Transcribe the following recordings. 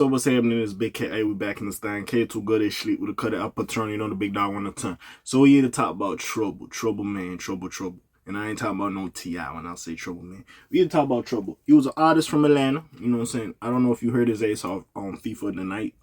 So what's happening is Big K.A. We back in the stand. K too good at sleep with a cut up patron, you know, the big dog on the ton. So we here to talk about trouble. Trouble, man. Trouble, trouble. And I ain't talking about no T.I. when I say trouble, man. We here to talk about trouble. He was an artist from Atlanta. You know what I'm saying? I don't know if you heard his ace off on FIFA of the Night.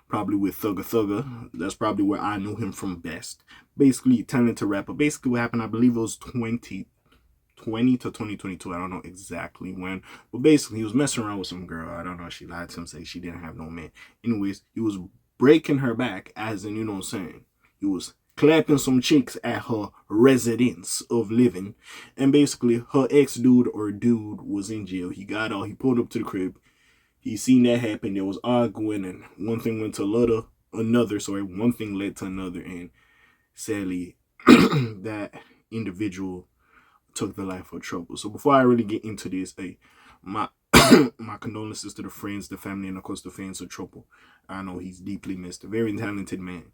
Probably with Thugger Thugger. That's probably where I knew him from best. Basically, talented rapper. Basically what happened, I believe it was 2020 to 2022. I don't know exactly when. But basically, he was messing around with some girl. I don't know. She lied to him, saying she didn't have no man. Anyways, he was breaking her back, as in, you know what I'm saying? He was clapping some chicks at her residence of living. And basically, her ex-dude or dude was in jail. He got out. He pulled up to the crib. He seen that happen. There was arguing, and one thing went to another. Sorry, one thing led to another. And sadly, that individual took the life of trouble. So before I really get into this, my my condolences to the friends, the family, and of course the fans of Trouble. I know he's deeply missed. A very talented man.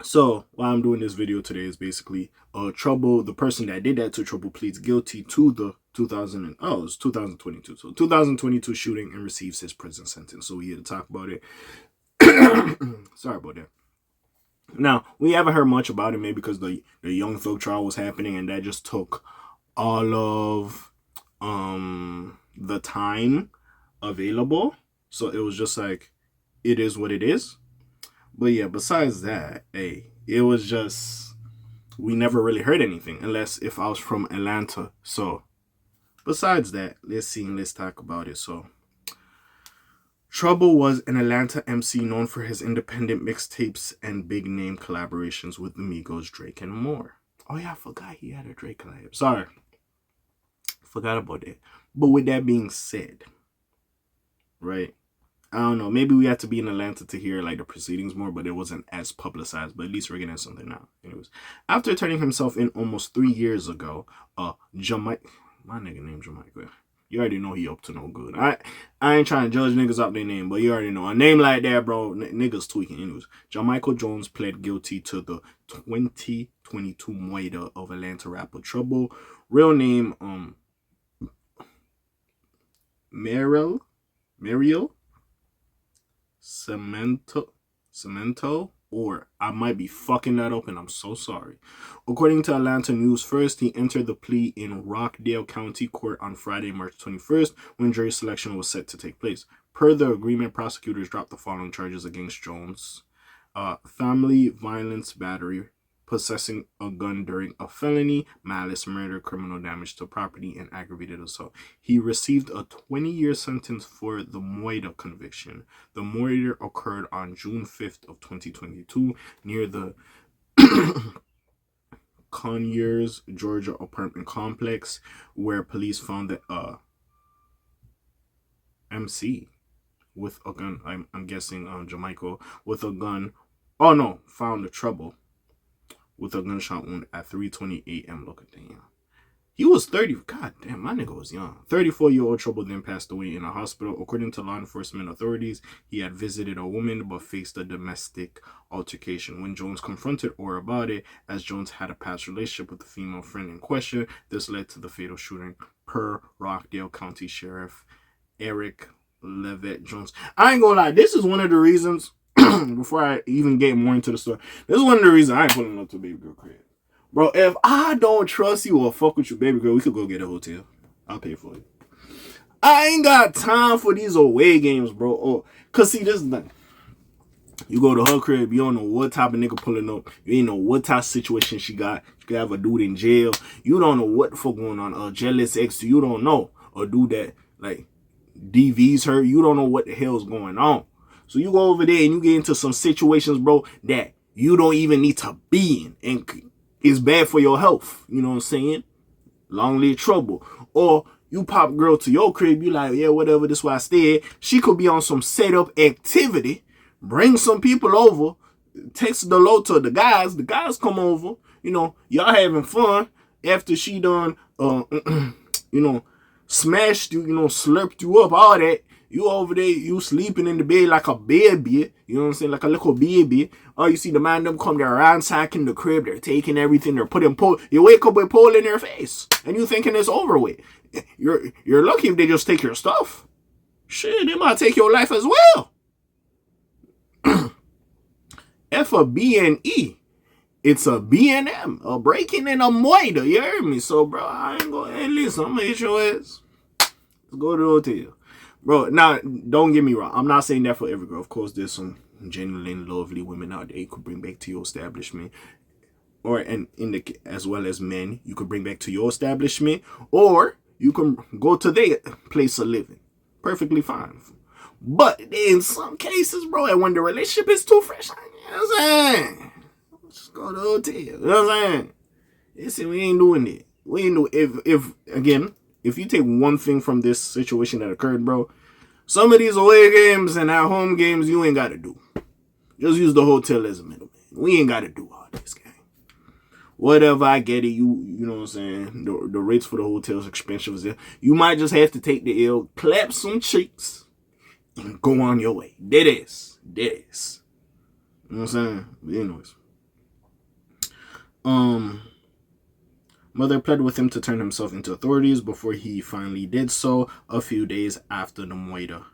So why I'm doing this video today is basically Trouble, the person that did that to Trouble, pleads guilty to the 2022. So 2022 shooting and receives his prison sentence. So we're here to talk about it. Sorry about that. Now, we haven't heard much about it, maybe because the Young Thug trial was happening and that just took all of the time available. So it was just like, it is what it is. But yeah, besides that, it was just, we never really heard anything, unless if I was from Atlanta. So besides that, let's talk about it. So Trouble was an Atlanta MC known for his independent mixtapes and big name collaborations with the Migos, Drake, and more. Oh yeah, I forgot he had a Drake collab. Sorry. Forgot about that. But with that being said, right, I don't know, maybe we had to be in Atlanta to hear like the proceedings more, but it wasn't as publicized, but at least we're getting something now. Anyways, after turning himself in almost 3 years ago, Jamaica, my nigga named Jamaica. You already know he up to no good. I ain't trying to judge niggas off their name, but you already know. A name like that, bro, niggas tweaking. Anyways, Jamaica Jones pled guilty to the 2022 murder of Atlanta rapper Trouble. Real name, Mariel Cemento, or I might be fucking that up and I'm so sorry. According to Atlanta News First, he entered the plea in Rockdale County Court on Friday, March 21st, when jury selection was set to take place. Per the agreement, prosecutors dropped the following charges against Jones. Family violence battery, possessing a gun during a felony, malice, murder, criminal damage to property, and aggravated assault. He received a 20-year sentence for the murder conviction. The murder occurred on June 5th of 2022 near the Conyers, Georgia apartment complex, where police found that MC with a gun, I'm guessing Jamaica, with a gun. Oh no, found the Trouble with a gunshot wound at 3:20 a.m. Look at that. He was 30. God damn, my nigga was young. 34-year-old Trouble then passed away in a hospital. According to law enforcement authorities, he had visited a woman but faced a domestic altercation. When Jones confronted Orr about it, as Jones had a past relationship with the female friend in question, this led to the fatal shooting, per Rockdale County Sheriff Eric Levitt Jones. I ain't gonna lie, this is one of the reasons, before I even get more into the story, this is one of the reasons I ain't pulling up to baby girl crib. Bro, if I don't trust you or fuck with you, baby girl, we could go get a hotel. I'll pay for it. I ain't got time for these away games, bro. Oh, cause see, this is the thing. You go to her crib, you don't know what type of nigga pulling up. You ain't know what type of situation she got. She could have a dude in jail. You don't know what the fuck going on. A jealous ex, you don't know. A dude that, like, DVs her. You don't know what the hell's going on. So you go over there and you get into some situations, bro, that you don't even need to be in. And it's bad for your health. You know what I'm saying? Long live Trouble. Or you pop girl to your crib, you like, yeah, whatever, this is why I stayed. She could be on some setup activity. Bring some people over. Text the low to the guys. The guys come over. You know, y'all having fun. After she done, smashed you, slurped you up, all that. You over there, you sleeping in the bed like a baby. You know what I'm saying? Like a little baby. Oh, you see the man them come, they're ransacking the crib. They're taking everything. They're putting pole. You wake up with pole in their face. And you thinking it's over with. You're lucky if they just take your stuff. shit, they might take your life as well. F a B and E. It's a B&M, a breaking and a moida. You heard me? So, bro, I ain't gonna, hey, listen, I'm gonna hit your ass. Let's go to the hotel. Bro, now, don't get me wrong. I'm not saying that for every girl. Of course, there's some genuinely lovely women out there you could bring back to your establishment. Or, and in the, as well as men, you could bring back to your establishment. Or, you can go to their place of living. Perfectly fine. But in some cases, bro, and when the relationship is too fresh, you know what I'm saying? Just go to the hotel. You know what I'm saying? Listen, we ain't doing it. We ain't doing if you take one thing from this situation that occurred, bro, some of these away games and our home games you ain't gotta do. Just use the hotel as a middleman. We ain't gotta do all this, gang. Whatever, I get it. You know what I'm saying? The rates for the hotels expensive. You might just have to take the L, clap some cheeks, and go on your way. That is. You know what I'm saying? But anyways. Mother pled with him to turn himself into authorities before he finally did so a few days after the moida.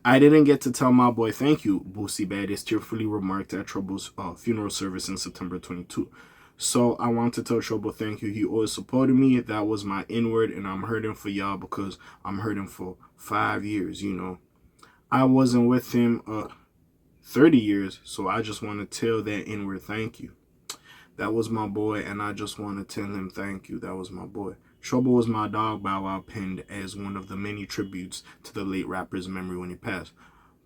I didn't get to tell my boy thank you, Boosie Baddies tearfully remarked at Trouble's funeral service in September 22. So I want to tell Trouble thank you. He always supported me. That was my inward, and I'm hurting for y'all because I'm hurting for 5 years, you know. I wasn't with him 30 years, so I just want to tell that inward thank you. That was my boy, and I just want to tell him thank you. That was my boy. Trouble was my dog, Bow Wow penned as one of the many tributes to the late rapper's memory when he passed.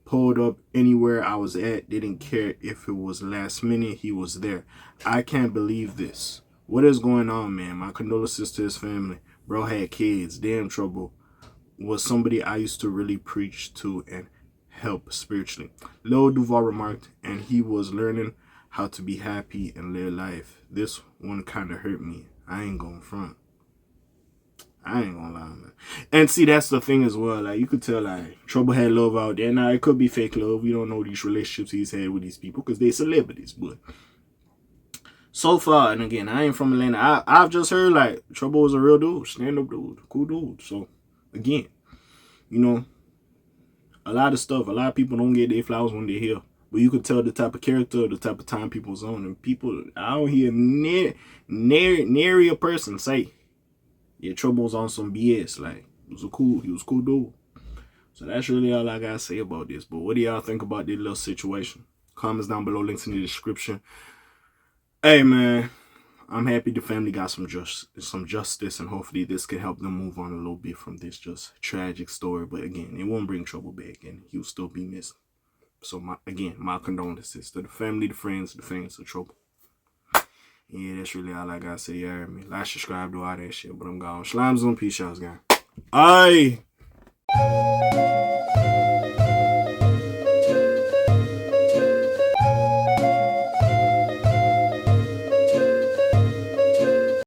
Pulled up anywhere I was at, didn't care if it was last minute, he was there. I can't believe this. What is going on, man? My condolences to his family. Bro had kids. Damn, Trouble was somebody I used to really preach to and help spiritually. Lil Duval remarked, and he was learning how to be happy and live life. This one kind of hurt me. I ain't gonna front. I ain't gonna lie, man. And see, that's the thing as well. Like, you could tell, like, Trouble had love out there. Now, it could be fake love. We don't know these relationships he's had with these people because they're celebrities. But so far, and again, I ain't from Atlanta. I've just heard, like, Trouble was a real dude, stand-up dude, cool dude. So, again, you know, a lot of stuff, a lot of people don't get their flowers when they're here. But you could tell the type of character, the type of time people's on. And people, I don't hear nary a person say, yeah, Trouble's on some BS. Like, he was a cool dude. So that's really all I gotta say about this. But what do y'all think about this little situation? Comments down below, links in the description. Hey, man, I'm happy the family got some justice, and hopefully this can help them move on a little bit from this just tragic story. But again, it won't bring Trouble back, and he'll still be missed. So, my condolences to the family, the friends, the fans of Trouble. Yeah, that's really all I gotta say. You heard me. Like, subscribe, do all that shit. But I'm gone. Slimes on. Peace out, guys. Aye.